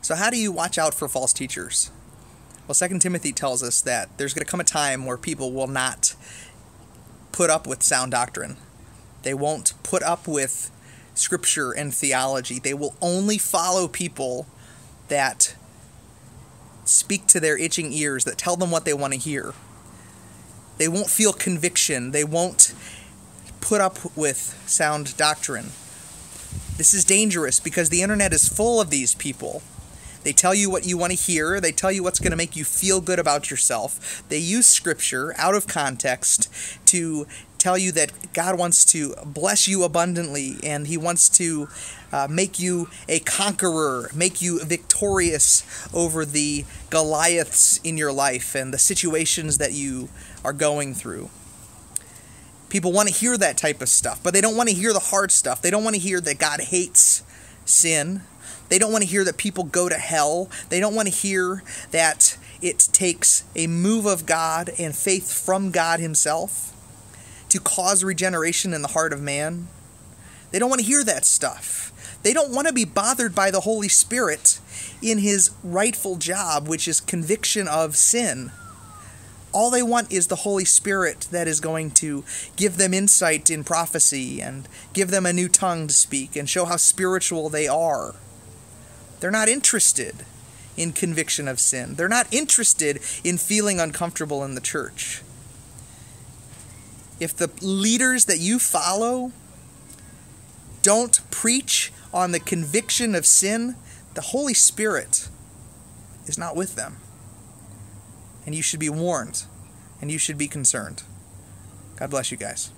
So how do you watch out for false teachers? Well, 2 Timothy tells us that there's going to come a time where people will not put up with sound doctrine. They won't put up with scripture and theology. They will only follow people that speak to their itching ears, that tell them what they want to hear. They won't feel conviction. They won't put up with sound doctrine. This is dangerous because the internet is full of these people. They tell you what you want to hear. They tell you what's going to make you feel good about yourself. They use scripture out of context to tell you that God wants to bless you abundantly and he wants to make you a conqueror, make you victorious over the Goliaths in your life and the situations that you are going through. People want to hear that type of stuff, but they don't want to hear the hard stuff. They don't want to hear that God hates sin. They don't want to hear that people go to hell. They don't want to hear that it takes a move of God and faith from God himself to cause regeneration in the heart of man. They don't want to hear that stuff. They don't want to be bothered by the Holy Spirit in his rightful job, which is conviction of sin. All they want is the Holy Spirit that is going to give them insight in prophecy and give them a new tongue to speak and show how spiritual they are. They're not interested in conviction of sin. They're not interested in feeling uncomfortable in the church. If the leaders that you follow don't preach on the conviction of sin, the Holy Spirit is not with them. And you should be warned, and you should be concerned. God bless you guys.